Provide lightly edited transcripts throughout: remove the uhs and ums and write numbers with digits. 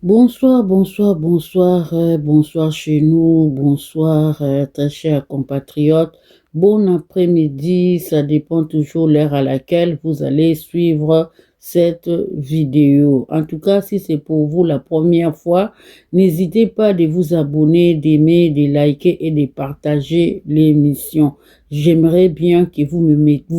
Bonsoir, bonsoir, bonsoir, bonsoir chez nous, bonsoir très chers compatriotes. Bon après-midi, ça dépend toujours l'heure à laquelle vous allez suivre cette vidéo. En tout cas, si c'est pour vous la première fois, n'hésitez pas de vous abonner, d'aimer, de liker et de partager l'émission. J'aimerais bien que vous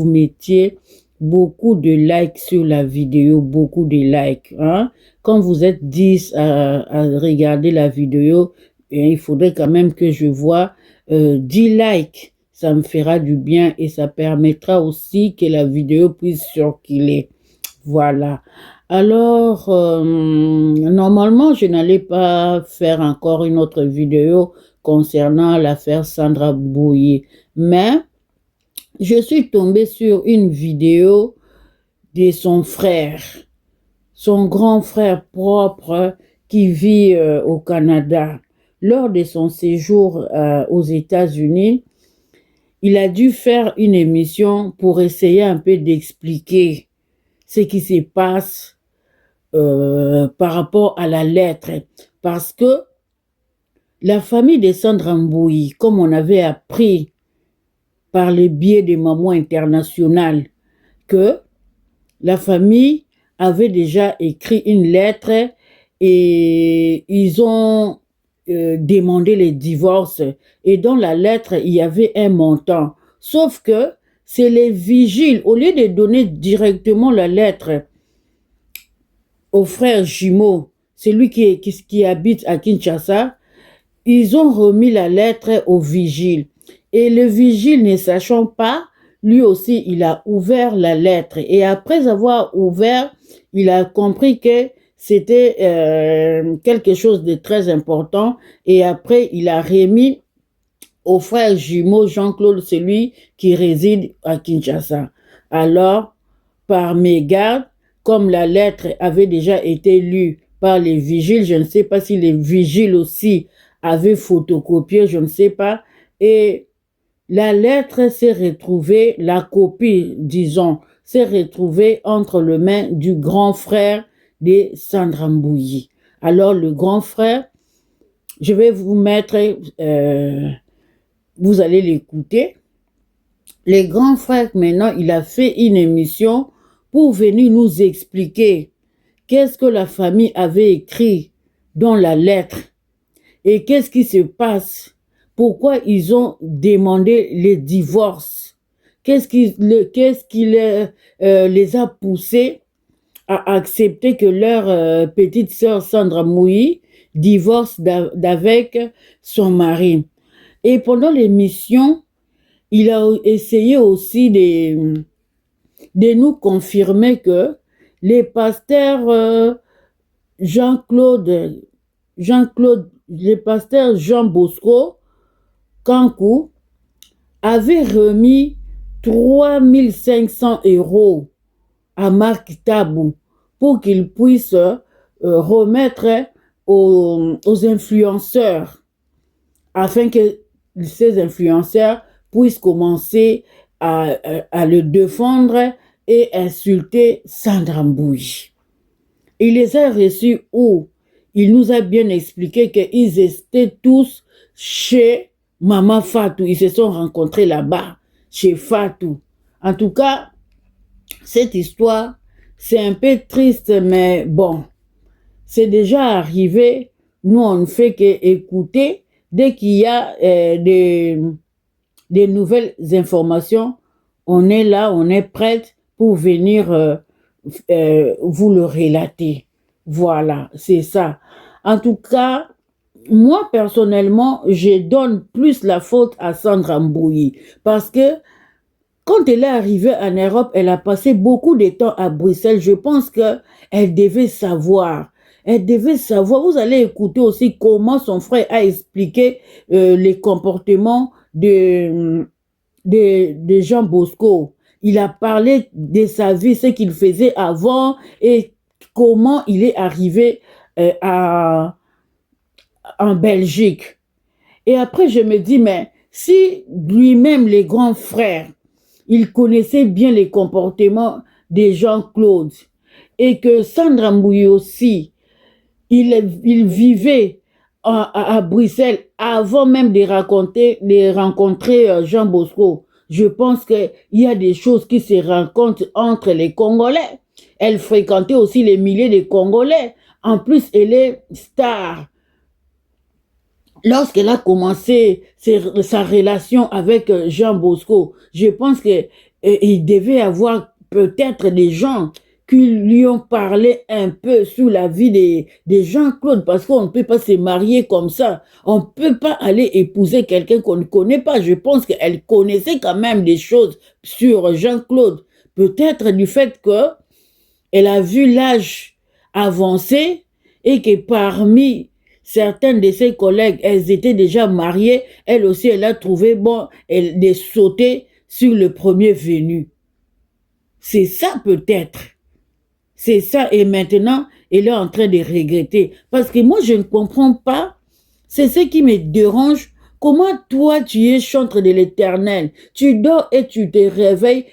mettiez beaucoup de likes sur la vidéo, beaucoup de likes, hein. Quand vous êtes 10 à regarder la vidéo, il faudrait quand même que je vois 10 likes. Ça me fera du bien et ça permettra aussi que la vidéo puisse circuler. Voilà. Alors, normalement, je n'allais pas faire encore une autre vidéo concernant l'affaire Sandra Bouye. Mais je suis tombée sur une vidéo de son frère, son grand frère propre qui vit au Canada. Lors de son séjour aux États-Unis, il a dû faire une émission pour essayer un peu d'expliquer ce qui se passe par rapport à la lettre. Parce que la famille de Sandra Mbouyi, comme on avait appris par le biais des mamans internationales, que la famille avait déjà écrit une lettre et ils ont demandé le divorce. Et dans la lettre, il y avait un montant. Sauf que c'est les vigiles, au lieu de donner directement la lettre au frère jumeau, celui qui habite à Kinshasa, ils ont remis la lettre au vigile. Et le vigile, ne sachant pas, lui aussi, il a ouvert la lettre. Et après avoir ouvert, il a compris que c'était quelque chose de très important. Et après, il a remis au frère jumeau Jean-Claude, celui qui réside à Kinshasa. Alors, par mégarde, comme la lettre avait déjà été lue par les vigiles, je ne sais pas si les vigiles aussi avaient photocopié, je ne sais pas, et la lettre s'est retrouvée, la copie, disons, s'est retrouvée entre les mains du grand frère de Sandra Mbouyi. Alors, le grand frère, je vais vous mettre, vous allez l'écouter. Le grand frère, maintenant, il a fait une émission pour venir nous expliquer qu'est-ce que la famille avait écrit dans la lettre et qu'est-ce qui se passe, pourquoi ils ont demandé le divorce, qu'est-ce qui les a poussés à accepter que leur petite sœur Sandra Mbouyi divorce d'avec son mari. Et pendant l'émission, il a essayé aussi de nous confirmer que les pasteurs Jean-Claude, le pasteur Jean Bosco Kankou avait remis 3 500 € à Marc Tabou pour qu'il puisse remettre aux influenceurs afin que ces influenceurs puissent commencer à le défendre et insulter Sandra Mbouyi. Il les a reçus où il nous a bien expliqué qu'ils étaient tous chez Maman Fatou. Ils se sont rencontrés là-bas, chez Fatou. En tout cas, cette histoire, c'est un peu triste, mais bon, c'est déjà arrivé. Nous, on ne fait qu'écouter. Dès qu'il y a des nouvelles informations, on est là, on est prête pour venir vous le relater. Voilà, c'est ça. En tout cas, moi, personnellement, je donne plus la faute à Sandra Mbouyi parce que quand elle est arrivée en Europe, elle a passé beaucoup de temps à Bruxelles. Je pense qu'elle devait savoir. Elle devait savoir. Vous allez écouter aussi comment son frère a expliqué les comportements de Jean Bosco. Il a parlé de sa vie, ce qu'il faisait avant et comment il est arrivé en Belgique. Et après, je me dis, mais si lui-même, les grands frères, il connaissait bien les comportements de Jean-Claude et que Sandra Mbouyi aussi, il vivait à Bruxelles avant même de rencontrer Jean Bosco. Je pense qu'il y a des choses qui se rencontrent entre les Congolais. Elle fréquentait aussi les milliers de Congolais. En plus, elle est star. Lorsqu'elle a commencé sa relation avec Jean Bosco, je pense qu'il devait avoir peut-être des gens qui lui ont parlé un peu sur la vie de Jean-Claude, parce qu'on ne peut pas se marier comme ça. On ne peut pas aller épouser quelqu'un qu'on ne connaît pas. Je pense qu'elle connaissait quand même des choses sur Jean-Claude. Peut-être du fait qu'elle a vu l'âge avancer et que parmi certaines de ses collègues, elles étaient déjà mariées. Elle aussi, elle a trouvé bon de sauter sur le premier venu. C'est ça peut-être. C'est ça. Et maintenant, elle est en train de regretter. Parce que moi, je ne comprends pas. C'est ce qui me dérange. Comment toi, tu es chantre de l'Éternel? Tu dors et tu te réveilles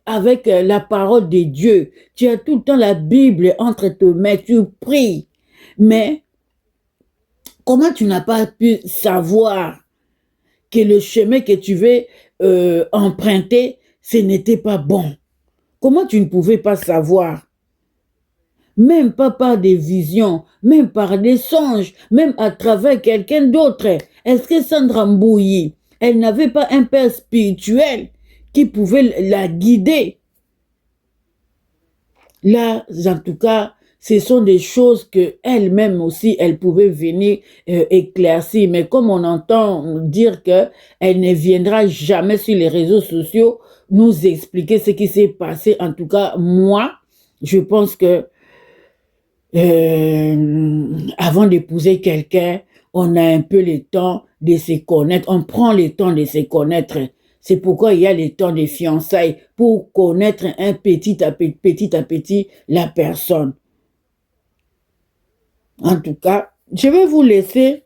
avec la parole de Dieu. Tu as tout le temps la Bible entre tes mains. Tu pries. Mais comment tu n'as pas pu savoir que le chemin que tu veux emprunter, ce n'était pas bon? Comment tu ne pouvais pas savoir? Même pas par des visions, même par des songes, même à travers quelqu'un d'autre. Est-ce que Sandra Mbouyi, elle n'avait pas un père spirituel qui pouvait la guider? Là, en tout cas, ce sont des choses que elle-même aussi, elle pouvait venir éclaircir. Mais comme on entend dire qu'elle ne viendra jamais sur les réseaux sociaux nous expliquer ce qui s'est passé, en tout cas, moi, je pense que avant d'épouser quelqu'un, on a un peu le temps de se connaître. On prend le temps de se connaître. C'est pourquoi il y a le temps des fiançailles, pour connaître un petit à petit la personne. En tout cas, je vais vous laisser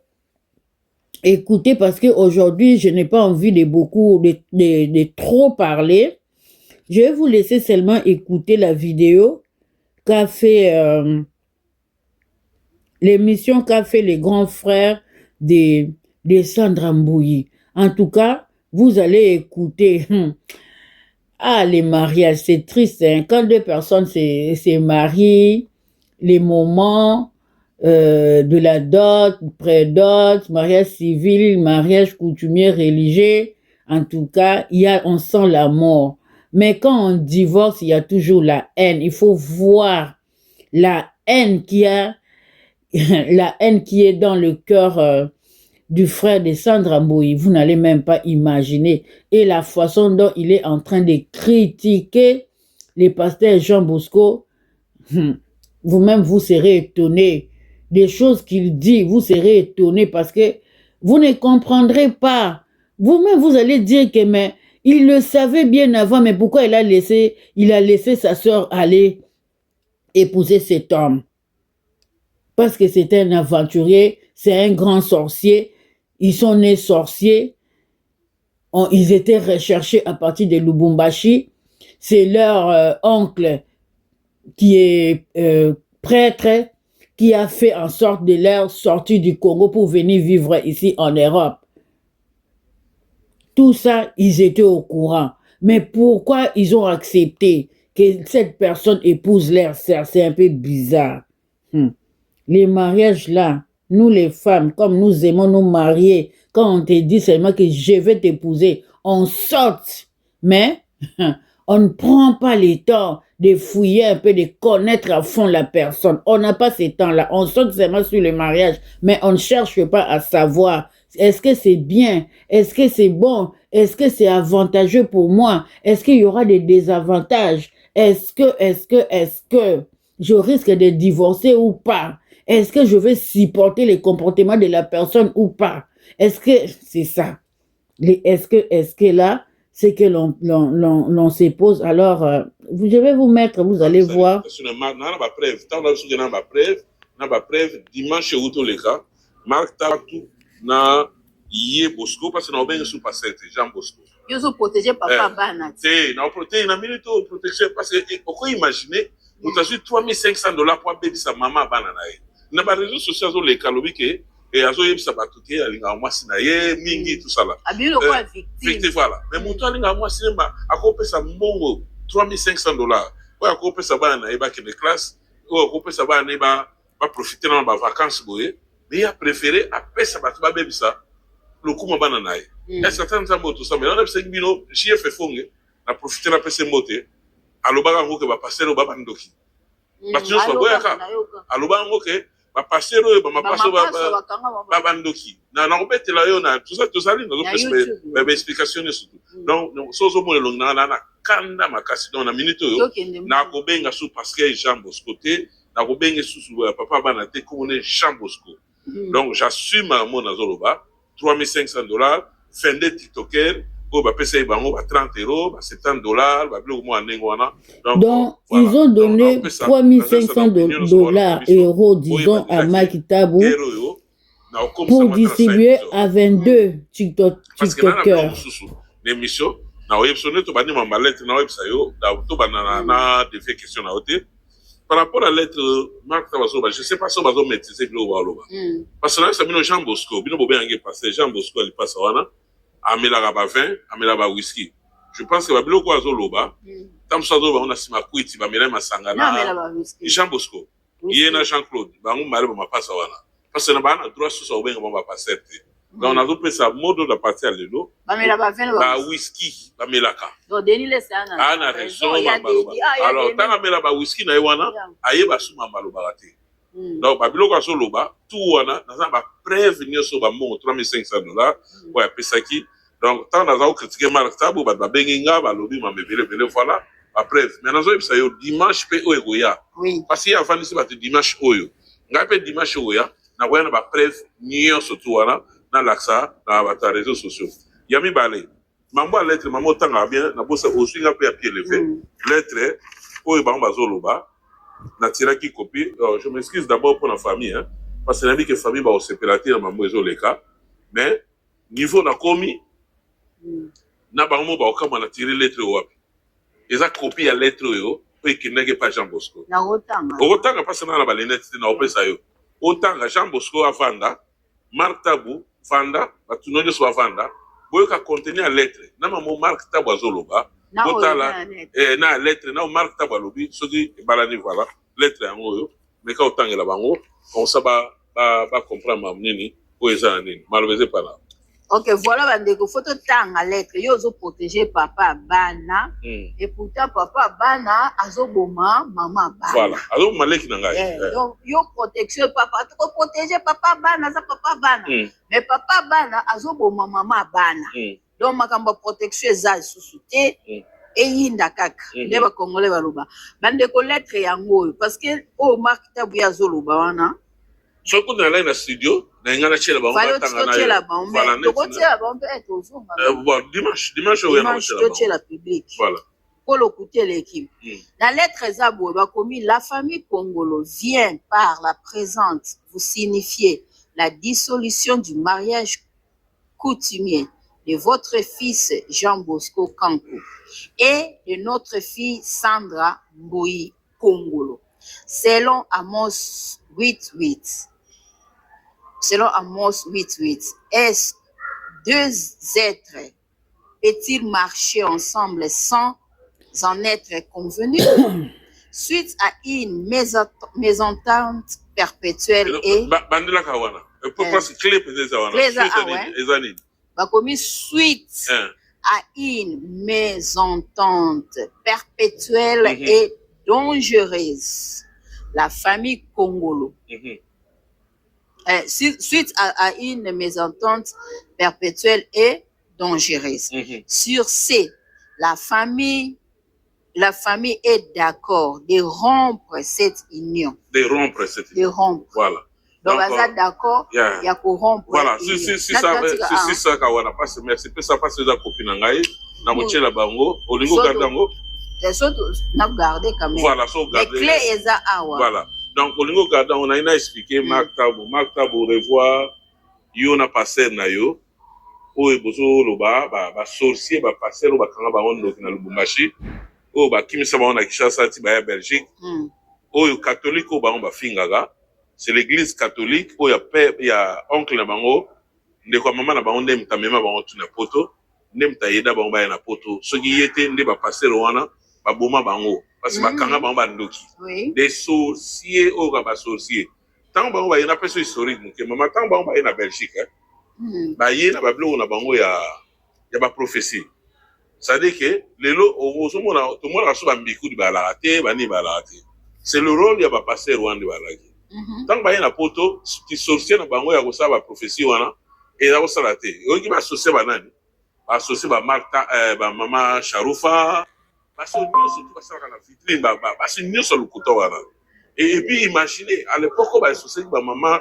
écouter parce qu'aujourd'hui, je n'ai pas envie de trop parler. Je vais vous laisser seulement écouter la vidéo qu'a fait... l'émission qu'a fait les grands frères de Sandra Mbouyi. En tout cas, vous allez écouter. Ah, les mariages, c'est triste. Hein? Quand deux personnes se marient, les moments de la dot, pré-dot, mariage civil, mariage coutumier, religieux, en tout cas, on sent la mort. Mais quand on divorce, il y a toujours la haine. Il faut voir la haine qu'il y a la haine qui est dans le cœur du frère de Sandra Mbouyi, vous n'allez même pas imaginer. Et la façon dont il est en train de critiquer les pasteurs Jean Bosco, vous-même vous serez étonné des choses qu'il dit, vous serez étonné parce que vous ne comprendrez pas. Vous-même vous allez dire que mais il le savait bien avant, mais pourquoi il a laissé sa sœur aller épouser cet homme? Parce que c'est un aventurier, c'est un grand sorcier. Ils sont nés sorciers. Ils étaient recherchés à partir de Lubumbashi. C'est leur oncle qui est prêtre qui a fait en sorte de leur sortir du Congo pour venir vivre ici en Europe. Tout ça, ils étaient au courant. Mais pourquoi ils ont accepté que cette personne épouse leur sœur? C'est un peu bizarre. Les mariages là, nous les femmes, comme nous aimons nous marier, quand on te dit seulement que je vais t'épouser, on saute. Mais on ne prend pas le temps de fouiller un peu, de connaître à fond la personne. On n'a pas ce temps-là. On saute seulement sur le mariage, mais on ne cherche pas à savoir est-ce que c'est bien, est-ce que c'est bon, est-ce que c'est avantageux pour moi, est-ce qu'il y aura des désavantages, est-ce que je risque de divorcer ou pas? Est-ce que je vais supporter les comportements de la personne ou pas? Est-ce que c'est ça? Est-ce que là, c'est que l'on se pose. Alors, je vais vous mettre, vous allez voir. Dimanche Marc Tatu na Yé Bosco parce que na obenga sous passer Jean Bosco. Yo so protéger papa bana. Na protéger na minute protection parce que on peut imaginer vous avez $3,500 pour baby sa maman bana na. na ba réseaux sociaux zo le kalobi ke et azo yebisa bato ke alinga mwasi na ye mingi tout ça là abilo kwa victime voilà mais mutu alinga mwasi ma akopesa mbongo $3,500 oyo akopesa bana na ye bakende classe oyo akopesa bana na ye ba profiter na ba vacances boye mais a préféré apesa bato babebisa lokuma bana na ye est-ce que tanza moto ça mais on a besoin bino chef fonge na profiter na pesa mote alobaka ngo ke ba passer ba bandoki batu so boyaka alobaka ngo ke ba passer oyo ba mapaso ba bandoki na obetela yo na tout ça na ba explication surtout donc sozo mo le na kanda makasi donc na minute oyo na ko benga sous parce que Jean Bosco te na ko benga sous papa bana te ko ne Jean Bosco donc j'assume mon azoloba $3,500 fin de tiktoker oh bah pesa bango ba €30 ba $70 ba bilo mo anengo wana donc voilà. Ils ont donné $3,500 euros disons à Mike Tabou pour distribuer à 22 tiktokers l'émission na website to bani ma lettre na website yo da to banana na des questions na hote par rapport à lettre Marc Tabazoba je sais pas si bazo maîtriser bilo waloba parce que là ça bino Jean Bosco bino bobe ngé passer Jean Bosco il passe wana amela ba vin amela ba whisky je pense que babilo ko azoloba tam sazo ba on a sima kuiti ba mela masanga na Jean Bosco yena Jean-Claude ba ngo mare ba passa wana parce que na ba na droit sur so benga ba passer donc on a repris sa mode de partir à l'élo bamela ba vin ba whisky bamelaka donc Denis le sana ana raison alors tant amela ba whisky na wana ayeba suma maloba raté donc babilo ko azoloba tout wana na ba preuve nyoso ba mo $3,500 ouais pesaki donc tant na za critiquer Marc Tabou ba benginga ba lobi ma mebele voilà ba preuve mais na zo yebisa yo dimanche pe oyo ya oui parce que avant ici ba dimanche oyo ngape dimanche oyo na wana ba preuve nyoso tout wana na l'axa na ba réseaux sociaux yami balé mambo a lettre mamo tanga bien na bossa aussi nga pe à pied levé lettre oyo ba bazoloba na tiraki copie je m'excuse d'abord pour la famille hein parce que la vie que famille va au séparati na mambo ezoleka mais niveau na komi na bango ba okama na tirer lettre wapi eza copie ya lettre yo pe kinenge pa Jean Bosco na otanga parce que na ba lunette na opesa yo otanga Jean Bosco avanda Marc Tabou vanda batunonyo so avanda boyoka contenir lettre na mamo Marc Tabou azoloba botala na lettre na Marc Tabou alobi soki balani voilà lettre yango yo mais ka otangela bango on ça ba comprendre mamnini o eza nini malobeze pas là. Ok, voilà, bandeko, faut tanga lettre, yo zo protéger papa bana, et pourtant papa bana azo boma maman bana. Voilà, azo maleki na ngai. Donc yo protection papa, tu protéger papa bana, ça papa bana. Mais papa bana azo boma maman bana. Donc makamba protection za susute et yinda kaka. Ndeba congolais baloba. Bandeko lettre yango parce que o Marc Tabou ya zo loba wana. Soko na la studio na ngana chela ba ngata na voilà tokotia ba mpe tozonga bon dimanche oya na chela public voilà pour l'écouter l'équipe la lettre zabo ba commis la famille Kongolo vient par la présente vous signifier la dissolution du mariage coutumier de votre fils Jean Bosco Kankou et de notre fille Sandra Mboui Kongolo selon Amos 8:8. Selon Amos 8:8, est-ce deux êtres peut-ils marcher ensemble sans en être convenus suite à une mésentente perpétuelle et suite à une mésentente perpétuelle et dangereuse. La famille Kongolo. Suite à une mésentente perpétuelle et dangereuse. Sur ce, la famille est d'accord de rompre cette union. De rompre. Voilà. Donc, on est d'accord, il y a qu'on rompre. Voilà, si ça, kawana passe, merci. Ça passe la copine ngai, na mochela bango, olingo gardango. Les autres, n'a gardé quand même. Voilà, les clés et ça, voilà. Donc, olingo gardan, on a expliqué, Marc Tabou revoir, yo na passer na yo, o ebozo loba, ba sorcier, ba passer, ba kanga ba on na Lubumbashi, o ba kimisa ba on na Kinshasa ti ba ya Belgique, o yo catholique o ba on ba fingaga. c'est l'église catholique où il y a oncle na bango ndeko mama na bango ndem tamema bango tuna poto ndem tayeda bango ba na poto soki yete nde ba passer wana ba boma bango parce que bakanga bango ba ndoki des sorciers au ba sorciers tant bango ba ina peso historique muke mama tant bango ba na Belgique ba yena ba blo na bango ya ba prophétie. Ça dit que lelo ozomona to mona so ba mbiku di ba la te ba ni ba la te. C'est le rôle ya ba passer Rwanda ba la. Tant ba na poto ti sorcier na bango ya ko sa ba prophétie wana et la ko sala te. Yo ki ba associer ba nani? Ba associer ba Martha ba mama Sharufa ba so surtout ba sala na vitrine ba si nyo so lukuto wana. Et puis imaginez à l'époque ba associer ba mama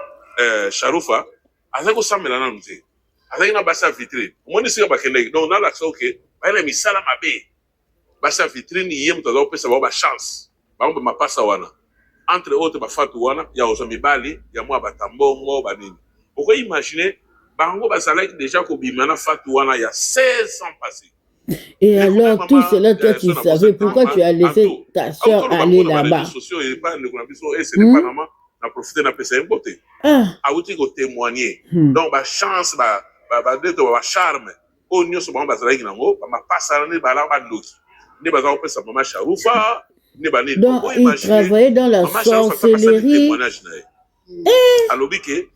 Sharufa avec ko samela na mte. Avec na ba sa vitrine. Mo ni sika ba kende donc na la so que ba mi sala mabe. Ba sa vitrine yem to do pesa ba chance. Ba ma pasa wana. Entre autres ba fatu wana ya ozomi bali ya mwa batambongo ba nini. Pourquoi imaginer bango ba sala déjà ko bimana fatu wana ya 16 ans passés. Et alors, tout cela, toi, tu savais pourquoi tu as laissé ta soeur aller là-bas. Et ce n'est pas vraiment na profiter na pesa mbote. A outi ko témoigner. Donc ba chance ba charme. O nyoso ba sala nginango ba pasa na ba la ba ndoki. Ne ba za pesa mama Sharufa. Donc, il travaillait dans la sorcellerie. Alors,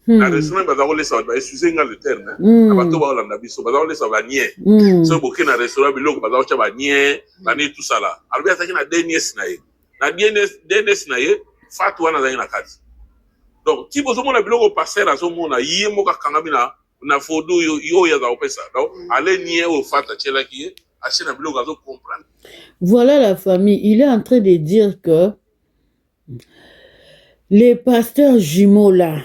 la restaurant va avoir laissé, excusez le terme, abato ba olanda biso, ba avoir laissé ba nier. So boké na restaurant biloko ba avoir ba nier, ba ni tout ça là. Alors, bien ça na DNS na ye. Na DNS na ye, fatu wana za na kati. Donc, ti bozo mona biloko passer à zo mona yemo ka kangami na fodo yo ya za opesa. Donc, allez nier au fata tchela ki assez na biloko zo comprendre. Voilà la famille. Il est en train de dire que les pasteurs jumeaux là,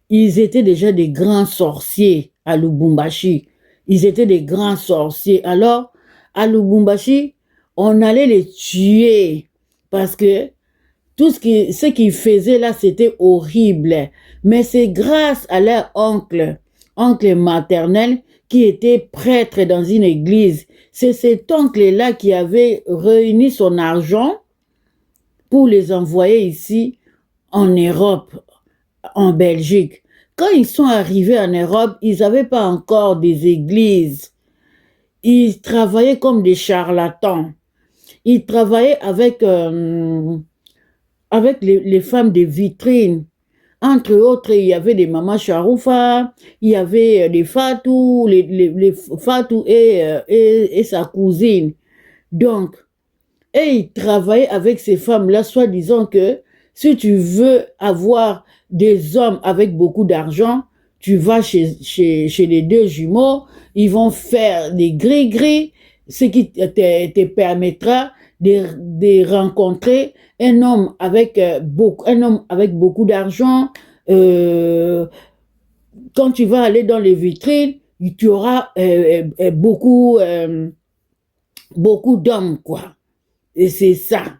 ils étaient déjà des grands sorciers à Lubumbashi. Ils étaient des grands sorciers. Alors, à Lubumbashi, on allait les tuer parce que tout ce qu'ils faisaient là, c'était horrible. Mais c'est grâce à leur oncle maternel, qui était prêtre dans une église. C'est cet oncle-là qui avait réuni son argent pour les envoyer ici en Europe, en Belgique. Quand ils sont arrivés en Europe, ils n'avaient pas encore des églises. Ils travaillaient comme des charlatans. Ils travaillaient avec les femmes de vitrine. Entre autres, il y avait des mamas Sharufa, il y avait des Fatou, les Fatou et sa cousine. Donc, et il travaillait avec ces femmes-là, soi-disant que si tu veux avoir des hommes avec beaucoup d'argent, tu vas chez les deux jumeaux, ils vont faire des gris-gris, ce qui te permettra de rencontrer un homme avec beaucoup d'argent. Quand tu vas aller dans les vitrines, tu auras beaucoup d'hommes, quoi. Et c'est ça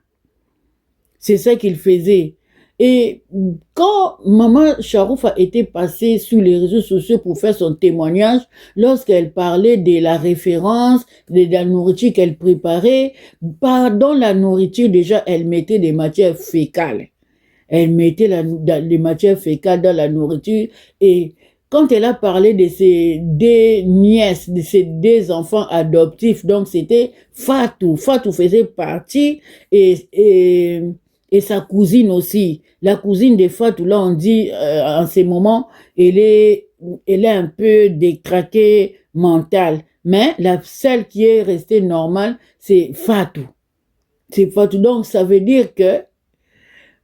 qu'il faisait. Et quand maman Sharufa était passée sur les réseaux sociaux pour faire son témoignage, lorsqu'elle parlait de la référence, de la nourriture qu'elle préparait, dans la nourriture déjà, elle mettait des matières fécales. Elle mettait les matières fécales dans la nourriture. Et quand elle a parlé de ses deux nièces, de ses deux enfants adoptifs, donc c'était Fatou. Fatou faisait partie et sa cousine aussi. La cousine de Fatou, là, on dit, en ces moments, elle est un peu détraquée mentale. Mais celle qui est restée normale, c'est Fatou. C'est Fatou. Donc, ça veut dire que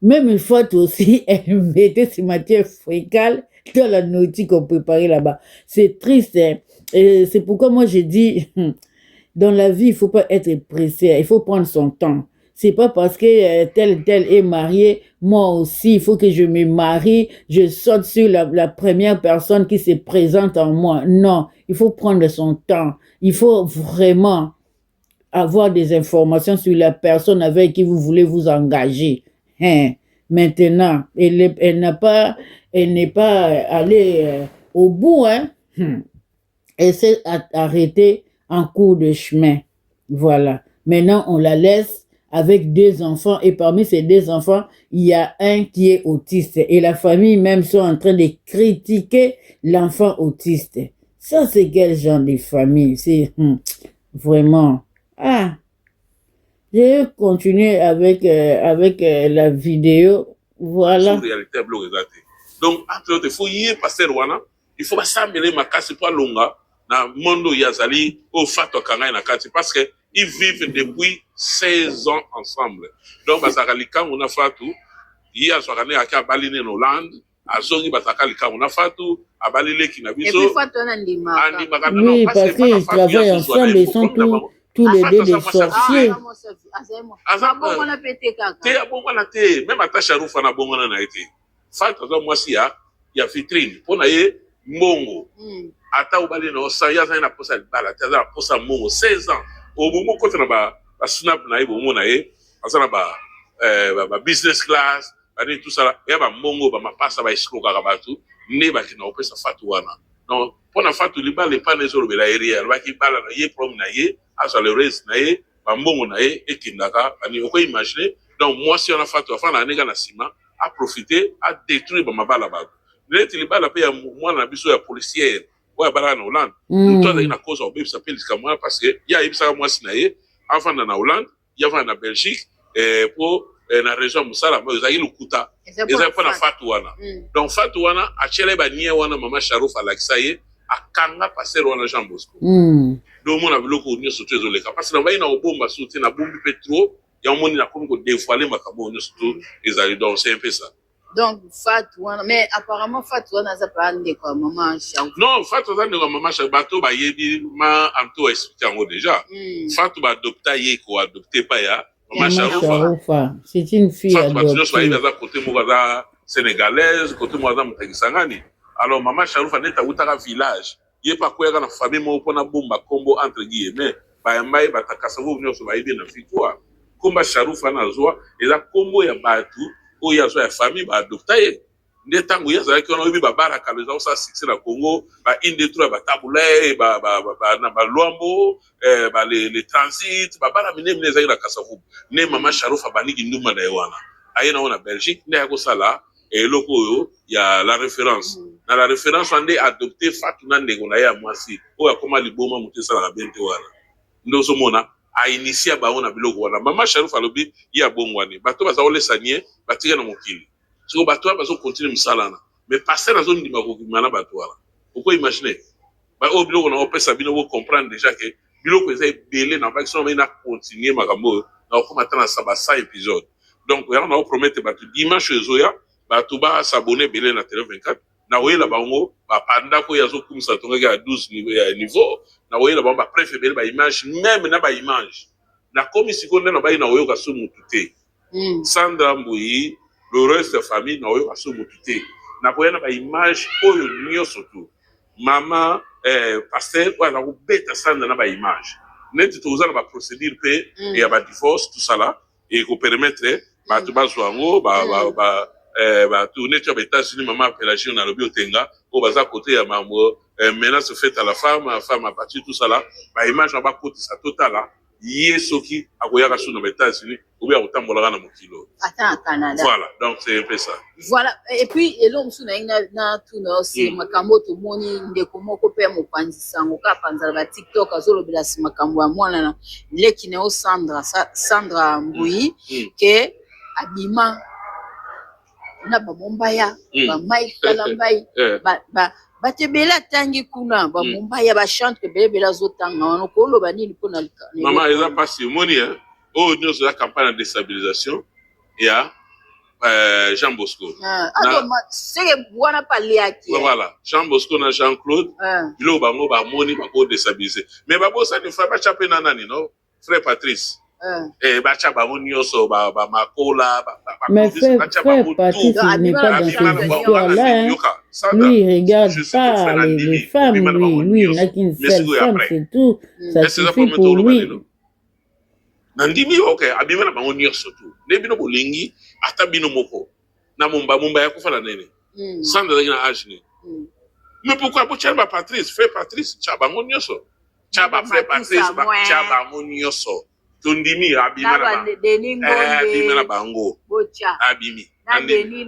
même Fatou aussi, elle mettait ses matières fécales dans la nourriture qu'on préparait là-bas. C'est triste, hein? Et c'est pourquoi moi, j'ai dit, dans la vie, il ne faut pas être pressé. Il faut prendre son temps. C'est pas parce que tel est marié, moi aussi, il faut que je me marie, je saute sur la première personne qui se présente en moi. Non, il faut prendre son temps. Il faut vraiment avoir des informations sur la personne avec qui vous voulez vous engager. Maintenant, elle n'est pas allée au bout. Elle s'est arrêtée en cours de chemin. Voilà. Maintenant, on la laisse avec 2 enfants et parmi ces 2 enfants, il y a un qui est autiste et la famille même sont en train de critiquer l'enfant autiste. Ça, c'est quel genre de famille? C'est vraiment... Ah, je vais continuer avec la vidéo. Voilà. Réalité donc, après, il faut y passer wana, il faut pas s'amener ma casse pas longa, na mondo yazali, au fato kanga na kati, parce que ils vivent depuis 16 ans ensemble. Donc, basakalika, on a fatou, il y a soirée à Baline en Hollande, à Zongi Basakalika, on a fatou, à Balile qui n'a vu ça. Et puis, fatou, on a dit oui, parce qu'ils travaillent ensemble, ils sont tous les deux des sorciers. Même à Tacharouf, on a bon, on a été. Fatou, moi, si il y a vitrine, on a eu Mongo. Ata ubali na osa ya zana posa bala taza posa mongo 16 ans au moment quand on ba snap na ibo mona azana ba business class ani tout ça là ya ba mongo ba mapasa ba iskroka ka batu ne ba kina opesa fatu wana donc pona fatu libale pa ne zolo bela area ba ki bala na ye prom na ye aso le res na ye ba mongo na ye ekindaka ani oko imaginer donc moi si on a fatu afana na na sima a profiter a détruire ba mabala ba ne tilibala pe ya mwana na biso ya policière ouais bara na Hollande toi dans une cause au bébé s'appelle moi parce que il y a ibisa moi sinaye avant na Hollande il y avait na Belgique pour na région musala mais ils le kuta ils ont pas na fatouana donc fatouana a chele ba nie wana mama Sharouf alaksaye akanga passer wana Jean Bosco donc mon abiloko ni surtout les cas parce que na ba ina obomba sauter na bombe pétro ya moni na comme ko dévoiler makabo ni surtout ils allaient donc c'est un peu ça. Donc, Fatouana, mais apparemment, Fatouana, ça peut aller quoi, maman Sharouf. Non, Fatouana, maman Sharouf, bateau, bah, yébi, ma, amto, expliqué en haut déjà. Fatou, bah, adopta, yé, quoi, adopté, pas, ya. Maman Sharouf, c'est une fille adoptée. Fatou, bah, tu côté, moi, sénégalaise, côté, moi, Moutangisangani. Alors, maman Sharouf, n'est à Outara village. Yé, pas quoi, la famille, moi, on a bomba, combo, entre guillemets. Bah, yambaye, bah, takasavo, venir, sur, bah, yébi, na fitoua. Comba Sharouf, na zoa, et là, combo, ya, batou, o ya zo ya famille ba adopté nde tango ya za ki ona obi ba baraka le za sa succès na Congo ba inde trois ba tabulé ba na ba luambo ba les transit ba bana mine za ira kasavu ne mama Sharouf abaniki nduma na ewana ayena ona Belgique nde ya ko sala eloko yo ya la référence na la référence ande adopté Fatuna ndeko na ya mwasi o ya koma liboma mutesa la bente wana ndo so mona a initié ba ona biloko wana mama Sharouf alobi ya bongwani bato baza olesa nie batika na mokili so bato bazo continuer msalana mais passer na zone ndima ko kimana bato wana uko imaginer ba o biloko na opesa bino ko comprendre déjà que biloko eza belé na ba so na continuer makambo na ko matana sa ba 100 épisode donc ya na promettre bato dimanche zoya bato ba s'abonner belé na Télé 24 na oyela bango ba panda ko yazo kumisa tonga ya 12 niveau na oyela bango ba préférer ba image même na ba image na komi sikonde na ba ina oyoka so mutute Sandra Mbouyi le reste de famille na oyoka so mutute na koyena ba image oyo nyoso tu mama pasteur wala ko beta Sandra na ba image net tozana ba procédure pe et ya ba divorce tout ça là et ko permettre ba to ba zwango ba tourner sur les États-Unis, maman Pélagie, on a le biotenga, au bazar côté à mambo, menace faite à la femme à partir tout ça là, bah image en bas côté ça total là, yesoki à Goyara sur les États-Unis, ou bien autant molana na mokilo. Attends, Canada. Voilà, donc c'est un peu ça. Voilà, et puis l'homme sous na tout na aussi makambo to moni ndeko moko pe mo panzisa ngoka panza ba TikTok azolo bila si makambo ya mwana na leki ne o Sandra Mbouyi que abima na ba mombaya ba mai kalambai ba tebela tangi kuna ba mombaya ba chante bela zotanga wana ko lo banini pona maman eza pas moni hein oh nous la campagne de déstabilisation ya Jean Bosco c'est wana parler aki voilà Jean Bosco na Jean-Claude bilo bango ba moni ba ko déstabiliser mais ba bossa ne fa ba chaper nanani no frère Patrice bacha bango nyonso ba makola mais frère Patrice il n'est pas dans ces histoires-là lui il regarde pas les femmes lui il n'a qu'une seule femme c'est tout ça suffit pour lui nandimi ok abimana bango nyonso tu ne bino bolingi ata bino moko na mumba ya kufana nene sans de na âge ni mais pourquoi pour Chaba Patrice frère Patrice Chaba bango nyonso Chaba frère Patrice Chaba bango nyonso tondimi abima na ba abima na bango abimi nandimi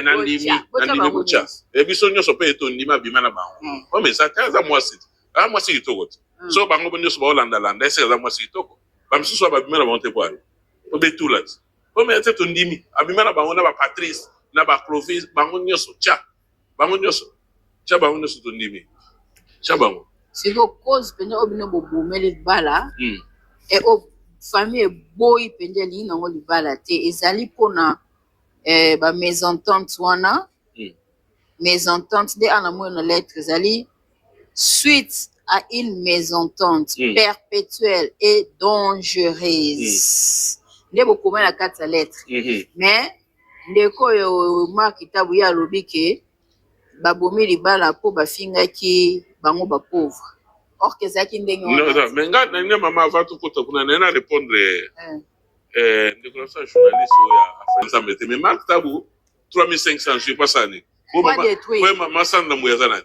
nandimi bocha ebiso nyonso pe tondimi abima na bango o mais ça kaza mwasi mwasi kitoko so bango bonyoso ba olanda landa ese kaza mwasi kitoko ba misusu abima na bango te kwa o betula o mais ate tondimi abima na bango na ba Patrice na ba Clovis bango nyonso bango nyonso tondimi bango c'est que cause pende obino bobomeli bala et o famille boy pende li nango libala te ezali pona ba mésentente wana mésentente de ana mo na lettre ezali suite à une mésentente perpétuelle et dangereuse nde bokoma na kati ya lettre mais ndeko yo ma kitabu ya lobi ke babomi libala po bafingaki bango ba pauvre or que ça qui ndenge non mais nga na mama va tout kota kuna na répondre ndeko sa journaliste ya Afrique Mete mais Marc Tabu 3500 je pas ça ni pour mama Sandra Muyazana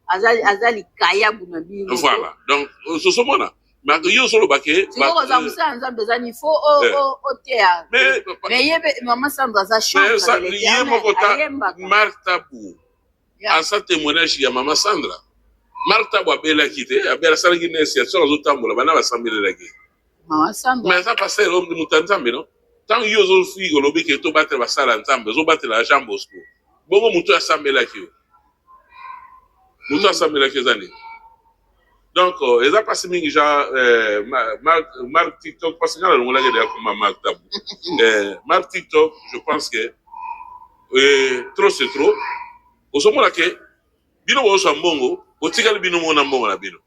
azali kaya buna bino voilà donc ce sont mona mais yo solo baké ba za musanza bezani fo o tea mais yebe mama Sandra za chance Marc Tabu à sa témoignage ya mama Sandra Marc Tabu abela kité abela salangi nesi ya solo zotambola bana basambele lagi mama Sandra mais ça passe l'homme de mutanzambe non tant yo zo fi golobi ke to battre basala nzambe zo battre la Jean Bosco bongo mutu asambela ki mutu asambela ki zani donc eza passe mingi ja Marc TikTok parce que na longola ke de comme Marc Tabu Marc TikTok je pense que trop c'est trop osomona ke bino bo so mbongo otikali bino mona mbongo na bino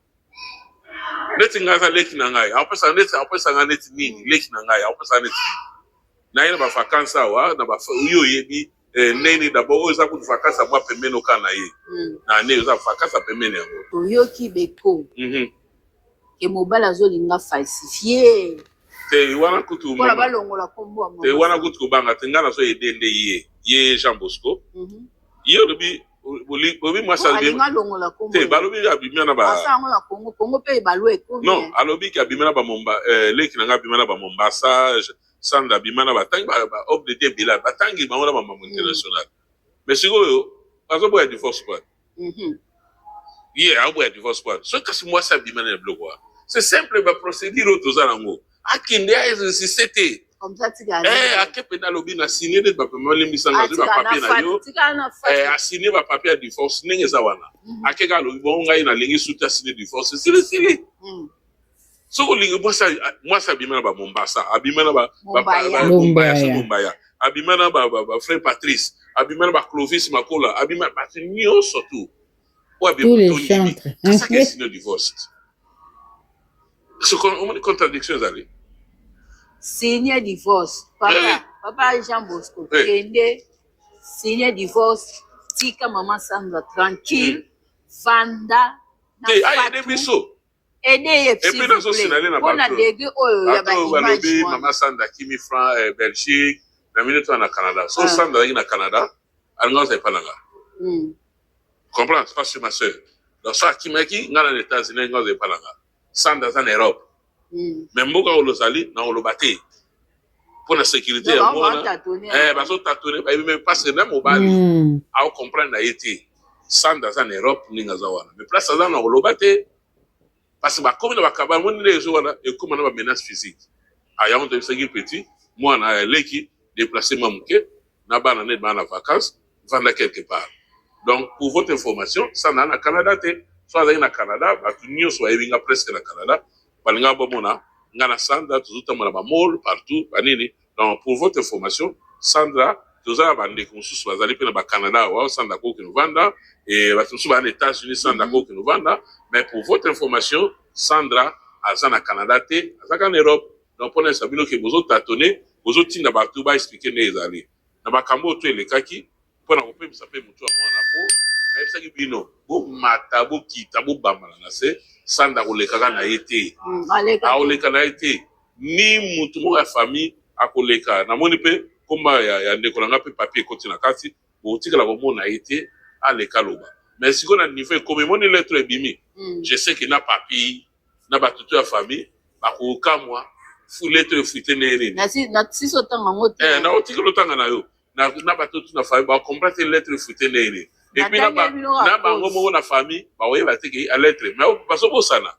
neti ngaza leki na ngai apesa neti nini leki na ngai apesa neti na ina ba vacances wa na ba yo yebi neni d'abord oza ku vacances moi pemeno kana ye na ne oza vacances pemeno yango yo ki beko ke mobala zo linga falsifier te wana kutu mama ba longola kombo mama te wana kutu banga tengana so edende ye Jean Bosco yo lobi bobi mwasa bien te balobi abimia na ba asa ngo na Congo pe balwe ko non alobi ki abimia na ba momba leki na abimia na ba Mombasa Sandra abimia na ba tangi ba ob de debila ba tangi ba ngona ba international mais sikoyo azobo ya divorce quoi abo ya divorce quoi so kasi mwasa abimia na bloco c'est simple ba procédure autozalango akinde ya resisté comme ça tu gagnes akepe na lobi na signer de ba pema limbisanga de ba papier na yo a signer ba papier de divorce ndenge za wana akeka lobi bon ngai na lingi suta signer divorce c'est so lingi mwasa abimana ba Mombasa abimana ba Lumbaya abimana ba frère Patrice abimana ba Clovis Makola abimana ba nyo surtout tous les chantres ça que signer divorce ce qu'on a contradiction allez signer divorce papa Jean Bosco kende signer divorce tika maman Sandra tranquille vanda na aide biso aider et puis on a des ya ba image maman Sandra kimi franc Belgique na minute na Canada so Sandra na Canada alngoza epalanga comprends c'est pas sur ma sœur donc ça kimaki ngana les États-Unis ngoza epalanga Sandra en Europe mais mboka olozali na olobate pour la sécurité ya mona baso tatone ba même parce que na mobali a comprendre na été Sandra en Europe ninga zawana mais place za na olobate parce que ba comme na bakaba moni les wana et comme na ba menace physique aya on de segui petit moi na leki déplacer mamuke na bana net bana vacances vendre quelque part donc pour votre information ça na Canada te soit na Canada ba tunyo soit ebinga presque na Canada balinga bomona ngana Sandra tuzuta mona ba mall partout banini donc pour votre information Sandra tozala bande konsusu bazali pe na ba Canada wa Sandra ko ki vanda et ba tusu ba na États-Unis Sandra ko ki vanda mais pour votre information Sandra azana Canada te azaka en Europe donc pour l'instant bino ke bozo tatonner bozo tinda ba tu ba expliquer ne ezali na ba kambo to elekaki pona ko pe sape mutu a mwana po na ebisaki bino bo mata bo kita bo bambala na se Sandra koleka na été aoleka na été ni mutu mo ya famille akoleka na moni pe komba ya ndeko nga pe papier koti na kati bo tikala ko mona été aleka loba mais si on a niveau comme moni lettre bimi je sais que na papier na batutu ya famille ba ko kamwa lettre fuite nini na si sotanga ngote na otiki lotanga na yo na bato tu na famille ba comprendre lettre fuite nini et puis na bango moko na famille ba oye batiki a lettre mais baso bosana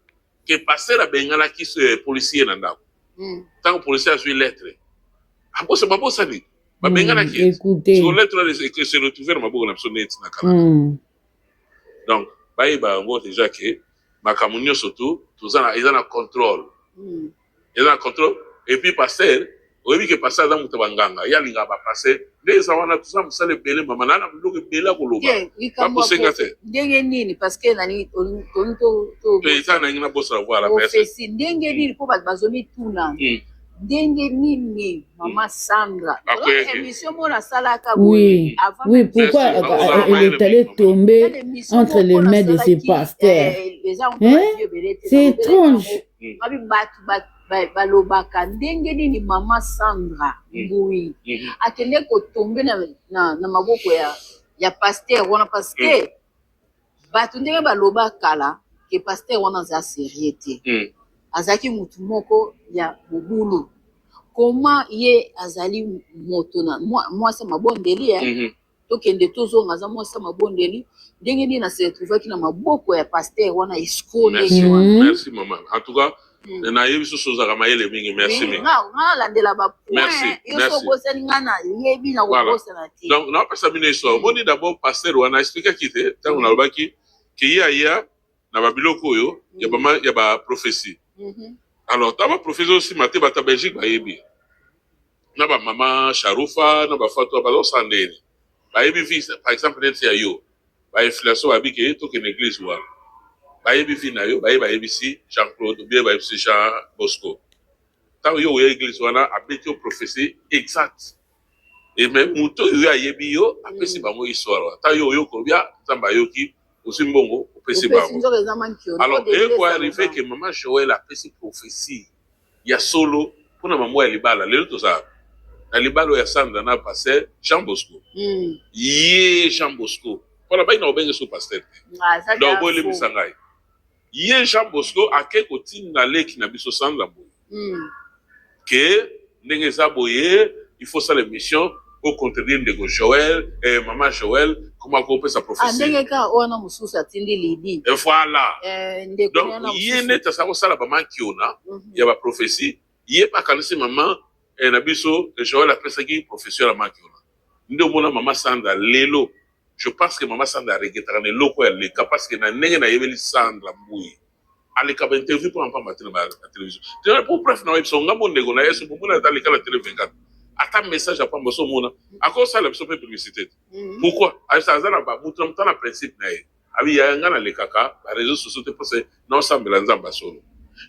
que passer a bengala ki ce policier na ndako tant policier a su lettre abosa babosani ba bengala ki sur lettre que se retrouver na maboko na sonnet na kala donc ba iba ngo déjà que makamunyo surtout tuzana izana contrôle izana contrôle et puis passer oyebi que passer dans mutabanganga yalinga ba passer les awana tusa musale bele mama nana muluke bela koloba ba posenga te ndenge nini parce que nani to pesa na ngina bossa voilà merci ndenge nini po bazoni tuna ndenge nini mama Sandra émission mona salaka oui pourquoi elle est allée tomber entre les mains de ses pasteurs c'est étrange balobaka ndenge nini mama Sandra Mbui akende kotombe na maboko ya pasteur wana parce que bato ndenge balobaka la ke pasteur wana za sérieux te azaki mutu moko ya mobulu comment ye azali moto na mwasi mabondeli tokende tozonga za mwasi mabondeli ndenge nini na se retrouvaki na maboko ya pasteur wana iskone merci maman en tout cas na yebi so za kamayele mingi merci mingi na landela ba merci yo bosa ngana yebi na bosa na ti donc na pesa mine histoire moni d'abord pasteur wana expliquer kite tango na lobaki ki ya na babiloko oyo ya ba prophétie alors ta ba prophétie aussi maté ba ta Belgique ba yebi na ba mama Sharufa na ba Fatou ba sandeni ba yebi fils par exemple net ya yo ba inflation ba bike to ke l'église wa ba yebi fi na yo ba yebi si Jean-Claude bien ba yebi si Jean Bosco ta yo ya église wana abeti prophétie exact et même muto yo yebi yo apesi bango histoire ta yo ko bia tamba yo ki aussi mbongo opesi bango alors et quoi arrivé que maman Joël apesi prophétie ya solo pour na maman ya libala lelo to ça na libalo ya Sandra na pasteur Jean Bosco ye Jean Bosco pour ba ina obenge so pasteur donc bo le bisangai ye Jean Bosco ake kotinda leki na biso Sandra bo que ndenge za boye il faut ça l'émission au contredire de Joël et maman Joël comment qu'on peut sa prophétie ndenge ka ona mususu atindi lidi et voilà donc ye neta sa ko sala ba mankiona ya ba prophétie ye pa kanisi maman et na biso Joël après ça qui professeur à mankiona ndo mona maman Sandra lelo je pense que maman Sandra regrette ne loko ya leka parce que na ndenge na yebeli Sandra Mbui ale ka interview pour en pas matin na télévision pour bref na webso ngamo ndego na yeso pour na dalika la télé 24 ata message apa mboso mona ako sala biso pe publicité pourquoi ça na ba mutu na principe na ye abi ya ngana lekaka ba réseaux sociaux te parce na ensemble la nzamba solo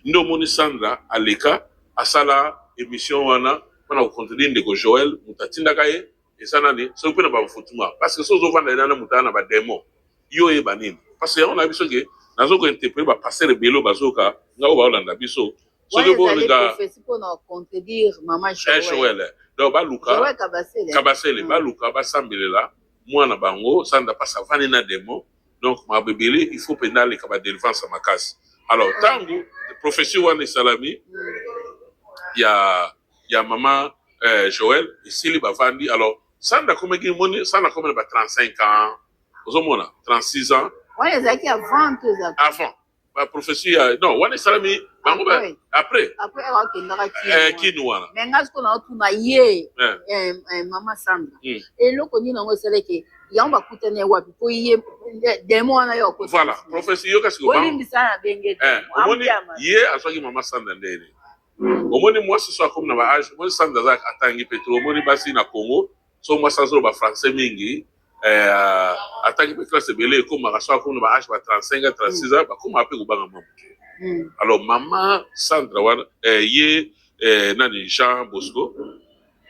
ndo moni Sandra aleka asala émission wana wana contredire ndeko Joël mutatinda kaye esana ni so pe na ba futuma parce que so zo vanda na mutana ba démon yo e banini parce que on a biso ke nazo ko interpréter ba passer belo bazoka ngao ba olanda biso so de bo nga pour na contredire maman Joël donc ba luka kabasele ba luka ba sambelela mwana bango Sandra pas savane na démon donc ma bébé il faut pendant les kaba délivrance ma casse alors tango professeur wana salami ya maman Joël ici li bavandi alors Sandra comme qui moni Sandra comme ba 35 ans ozomona 36 ans ouais ezaki avant ba professeur non wana salami bango ba après qui nous wana mais ngasko na tuna ye maman Sandra et loko ni nango seleke yamba kutene wapi po ye demo wana yo ko voilà professeur yo kasi ko ba mbisana benge omoni ye aswaki maman Sandra ndene omoni moi ce soit comme na ba âge moi Sandra za atangi petro omoni basi na Congo so moi sans ba français mingi atangi pe classe belé comme ma soit comme na ba âge ba 35 à 36 ans ba comme apé ko banga mamu alors maman Sandra wana ye nani Jean Bosco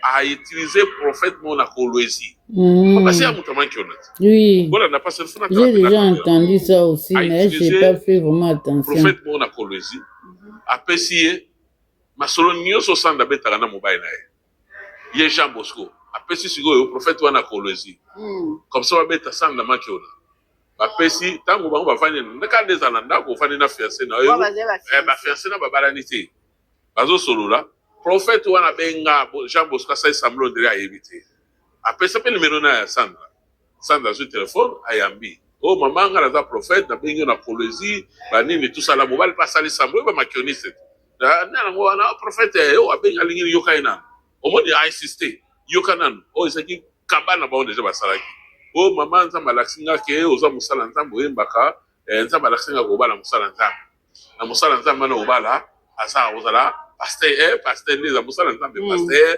a utilisé prophète mon Kolwezi parce que mutaman kionat oui voilà n'a pas cette fenêtre j'ai déjà entendu ça aussi mais j'ai pas fait vraiment attention prophète mon Kolwezi a pessier masolo nyoso Sandra betaka na mobile na ye Jean Bosco a pesi sigo prophète wana Kolwezi comme ça va beta Sandra makiona ba pesi tango bango bafanya ndaka ndeza na ndako fanya na fiancé na yo ba fiancé na babalanité bazo solola prophète wana benga Jean Bosco sai samlo de ya éviter après ça pe numéro na Sandra sur téléphone ayambi oh maman nga za prophète na bengi na poésie ba nini tout ça la mobile pas sali samlo ba makioniste na ngo na prophète oh abenga lingi yokaina au moins il a insisté yokanan oh c'est qui kabana ba on déjà ba salaki oh maman nzamba laksinga ke oza musala nzambo yembaka nzamba laksinga ko bala musala nzambo na musala nzambo na obala asa ozala pasteur les musala nzambo pasteur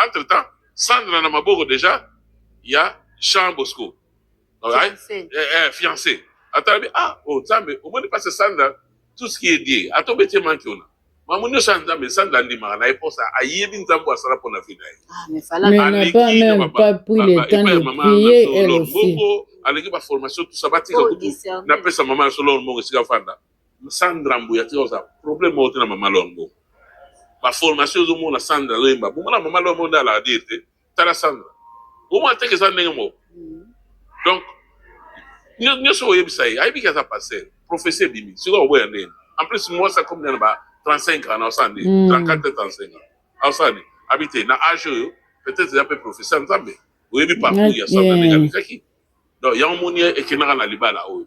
entre temps Sandra na maboko déjà il y a Jean Bosco fiancé atabi oh nzambe au moins pas Sandra tout ce qui est dit atobete manki ona mamunyo Sandra Sandra ndima na eposa ayebi nzambo asala pona vida mais fallait n'a pas même pas pris le temps de prier elle aussi aleki ba formation tout ça batika kutu na pesa maman solo mongo sika fanda Sandra mbuya tioza problème ote na maman longo ba formation zo mona Sandra lemba bomona maman longo ndala dirte tala Sandra au moins te que ça ndenge donc nous sommes yebisai aibi ka ça passer professeur bimi siko oboya ndenge en plus moi ça comme dans ba 35 ans ensemble 34 35 ans ensemble habité na âge peut-être un peu professeur nzambe oyebi parcours ya Sandra ndekaki donc ya omoni ekinaka na libala oyo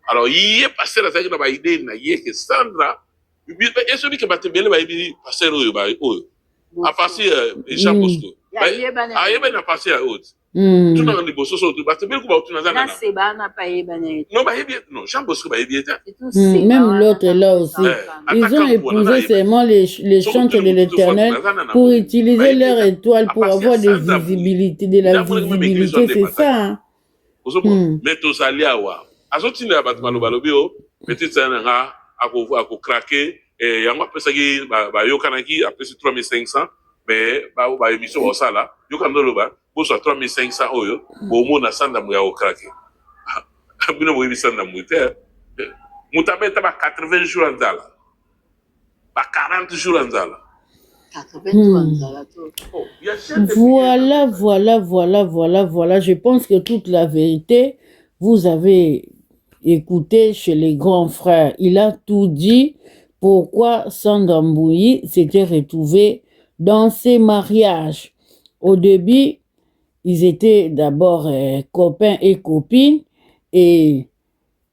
alors yé passer la zaki na ba idée na yé que Sandra et celui qui batebele ba yebi passer oyo ba oyo a passer Jean Bosco ayeba na passer à autre tout dans les bossos so batebele ko ba tuna zana na c'est ba na pa yeba na non ba yebi non Jean Bosco ba yebi eta même l'autre là aussi ils ont épousé seulement les chantres de l'Éternel pour utiliser leur étoile pour avoir de visibilité de la visibilité c'est ça mais tozali awa azotinda bato balobi o petite nga ako craquer yango apesaki bayokanaki apesi 3500 mais ba émission osala yokanda loba boso 3500 oyo bomona Sandra ya okrake bino boyebi Sandra muté mutabeta ba 80 jours nzala ba 40 jours nzala Voilà. Je pense que toute la vérité, vous avez écouté chez les grands frères. Il a tout dit pourquoi Sandra Mbuyi s'était retrouvée dans ces mariages. Au début, ils étaient d'abord copains et copines et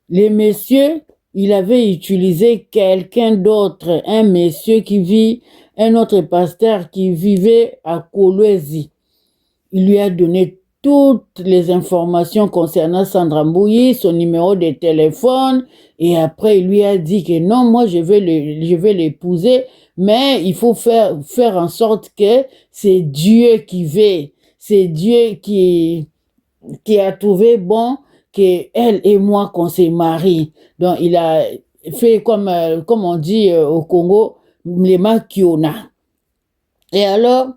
les messieurs, il avait utilisé quelqu'un d'autre, un monsieur qui vit, un autre pasteur qui vivait à Kolwezi. Il lui a donné toutes les informations concernant Sandra Mbuyi, son numéro de téléphone, et après il lui a dit que non, moi je vais l'épouser, mais il faut faire en sorte que c'est Dieu qui veut, c'est Dieu qui a trouvé bon que elle et moi qu'on se marie. Donc il a fait comme on dit au Congo, les makiona. Et alors,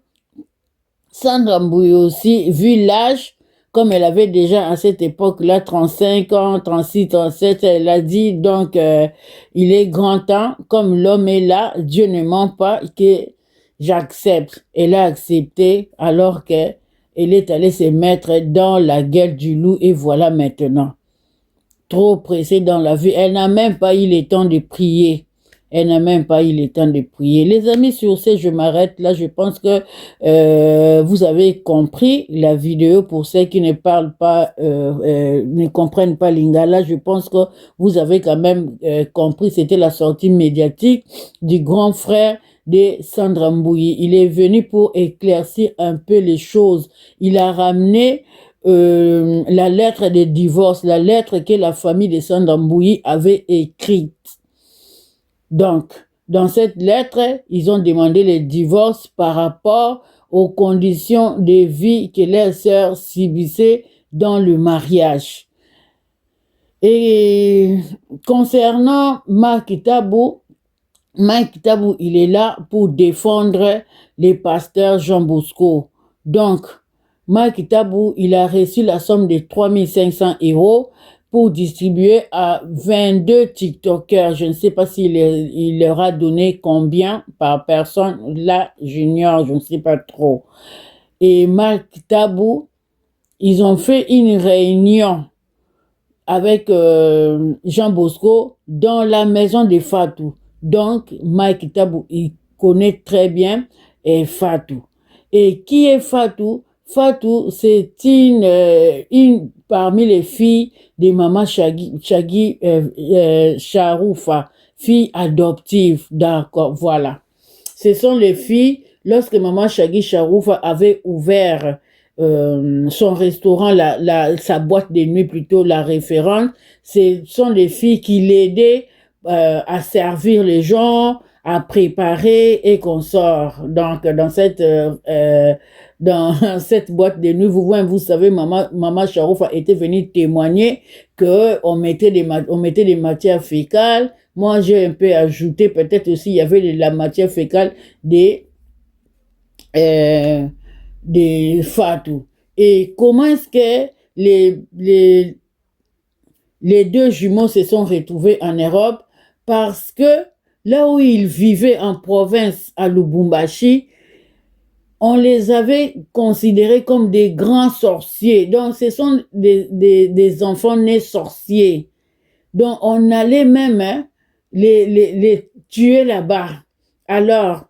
Sandra Mbuyi aussi, vu l'âge, comme elle avait déjà à cette époque-là 35 ans, 36, 37, elle a dit donc il est grand temps, comme l'homme est là, Dieu ne ment pas, que j'accepte. Elle a accepté alors qu'elle est allée se mettre dans la gueule du loup et voilà maintenant. Trop pressée dans la vie, elle n'a même pas eu le temps de prier. Elle n'a même pas eu le temps de prier. Les amis, sur ce, je m'arrête là. Je pense que vous avez compris la vidéo. Pour ceux qui ne parlent pas, ne comprennent pas Lingala, je pense que vous avez quand même compris. C'était la sortie médiatique du grand frère de Sandra Mbuyi. Il est venu pour éclaircir un peu les choses. Il a ramené la lettre de divorce, la lettre que la famille de Sandra Mbuyi avait écrite. Donc, dans cette lettre, ils ont demandé le divorce par rapport aux conditions de vie que leur sœur subissait dans le mariage. Et concernant Mike Tabou, il est là pour défendre les pasteurs Jean Bosco. Donc, Mike Tabou, il a reçu la somme de 3500 € pour distribuer à 22 TikTokers. Je ne sais pas s'il leur a donné combien par personne. Là, j'ignore, je ne sais pas trop. Et Mike Tabou, ils ont fait une réunion avec Jean Bosco dans la maison de Fatou. Donc, Mike Tabou, connaît très bien est Fatou. Et qui est Fatou? Fatou, c'est une parmi les filles de Maman Chagui Charoufa, fille adoptive, d'accord, voilà. Ce sont les filles, lorsque Maman Chagui Charoufa avait ouvert son restaurant, sa boîte de nuit plutôt, la référente, ce sont les filles qui l'aidaient à servir les gens, à préparer et qu'on sort. Donc, dans cette boîte de nuit, vous savez, Maman Charoufa était venue témoigner qu'on mettait des matières fécales. Moi, j'ai un peu ajouté, peut-être aussi, il y avait la matière fécale des Fatou. Et comment est-ce que les deux jumeaux se sont retrouvés en Europe? Parce que là où ils vivaient en province à Lubumbashi, on les avait considérés comme des grands sorciers. Donc, ce sont des enfants nés sorciers. Donc, on allait même les tuer là-bas. Alors,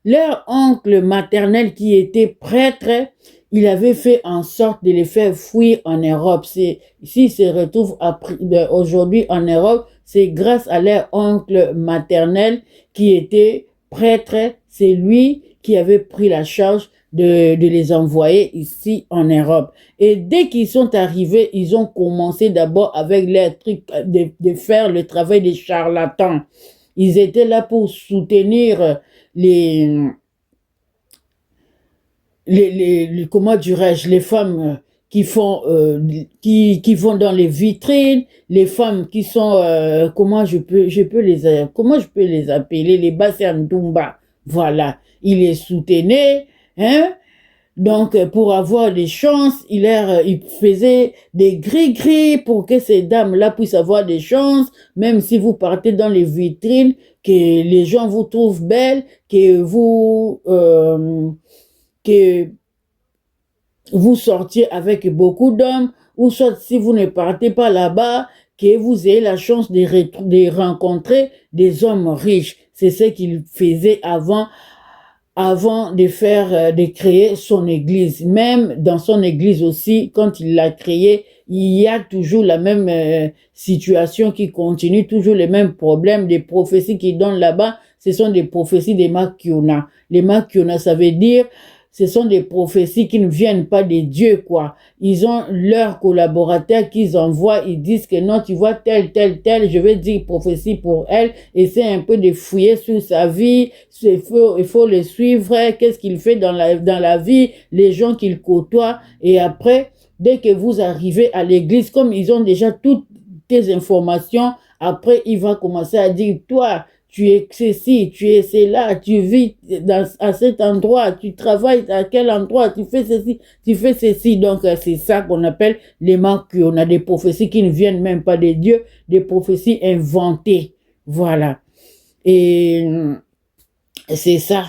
leur oncle maternel qui était prêtre, il avait fait en sorte de les faire fuir en Europe. S'ils se retrouvent aujourd'hui en Europe, c'est grâce à leur oncle maternel qui était prêtre. C'est lui qui avait pris la charge de les envoyer ici en Europe. Et dès qu'ils sont arrivés, ils ont commencé d'abord avec leur truc de faire le travail des charlatans. Ils étaient là pour soutenir comment dirais-je, les femmes qui font qui vont dans les vitrines, les femmes qui sont comment je peux les appeler, les Bassandumba. Voilà, ils les soutenaient, hein. Donc, pour avoir des chances, il faisait des gris-gris pour que ces dames-là puissent avoir des chances, même si vous partez dans les vitrines, que les gens vous trouvent belle, que vous sortiez avec beaucoup d'hommes, ou soit si vous ne partez pas là-bas, que vous ayez la chance de rencontrer des hommes riches. C'est ce qu'il faisait avant de créer son église. Même dans son église aussi, quand il l'a créée, il y a toujours la même situation qui continue, toujours les mêmes problèmes, des prophéties qu'il donne là-bas. Ce sont des prophéties des Makiona. Les Makiona, ça veut dire, ce sont des prophéties qui ne viennent pas des dieux, quoi. Ils ont leurs collaborateurs qu'ils envoient, ils disent que non, tu vois, tel, je vais dire prophétie pour elle, et c'est un peu de fouiller sur sa vie, il faut le suivre, qu'est-ce qu'il fait dans la vie, les gens qu'il côtoie, et après, dès que vous arrivez à l'église, comme ils ont déjà toutes tes informations, après, il va commencer à dire, toi, tu es ceci, tu es cela, tu vis à cet endroit, tu travailles à quel endroit, tu fais ceci, tu fais ceci. Donc, c'est ça qu'on appelle les marques. On a des prophéties qui ne viennent même pas des dieux, des prophéties inventées. Voilà. Et c'est ça.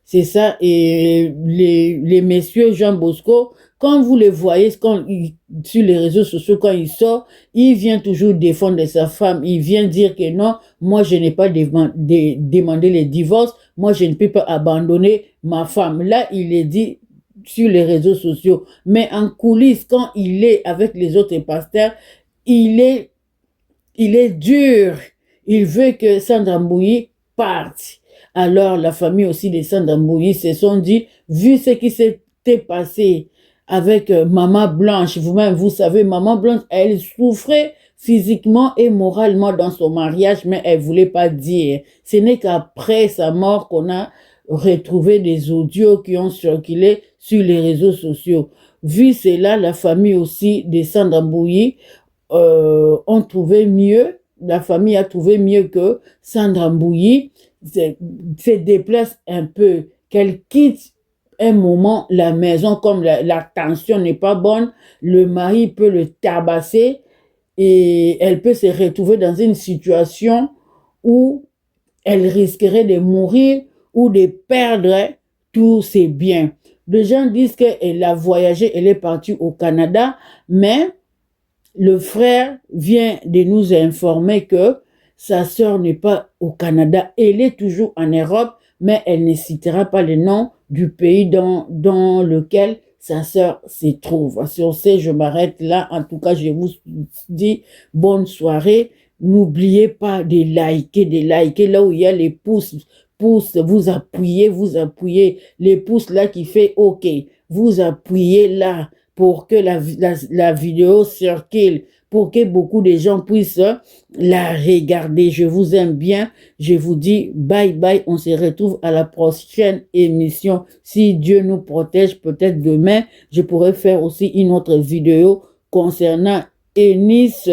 C'est ça. Et les messieurs Jean Bosco, quand vous les voyez sur les réseaux sociaux, quand il sort, il vient toujours défendre sa femme. Il vient dire que non, moi je n'ai pas demandé les divorces. Moi je ne peux pas abandonner ma femme. Là, il est dit sur les réseaux sociaux. Mais en coulisses, quand il est avec les autres pasteurs, il est dur. Il veut que Sandra Mbouyi parte. Alors, la famille aussi de Sandra Mbouyi se sont dit, vu ce qui s'était passé avec Maman Blanche, vous-même, vous savez, Maman Blanche, elle souffrait physiquement et moralement dans son mariage, mais elle voulait pas dire. Ce n'est qu'après sa mort qu'on a retrouvé des audios qui ont circulé sur les réseaux sociaux. Vu cela, la famille aussi de Sandra Mbouyi ont trouvé mieux, la famille a trouvé mieux que Sandra Mbouyi se déplace un peu, qu'elle quitte un moment la maison, comme la tension n'est pas bonne, le mari peut le tabasser et elle peut se retrouver dans une situation où elle risquerait de mourir ou de perdre tous ses biens. Les gens disent qu'elle a voyagé, elle est partie au Canada, mais le frère vient de nous informer que sa sœur n'est pas au Canada, elle est toujours en Europe, mais elle ne citera pas le nom du pays dans lequel sa sœur se trouve. Sur ce, je m'arrête là. En tout cas, je vous dis bonne soirée. N'oubliez pas de liker là où il y a les pouces, vous appuyez les pouces là qui fait OK. Vous appuyez là pour que la vidéo circule, pour que beaucoup de gens puissent la regarder. Je vous aime bien. Je vous dis bye bye. On se retrouve à la prochaine émission. Si Dieu nous protège, peut-être demain, je pourrai faire aussi une autre vidéo concernant Eunice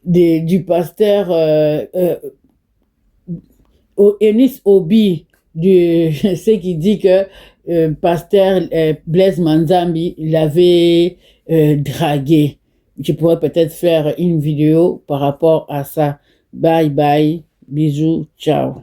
du pasteur Eunice Obi, ce qui dit que pasteur Blaise Manzambi l'avait dragué. Je pourrais peut-être faire une vidéo par rapport à ça. Bye bye, bisous, ciao.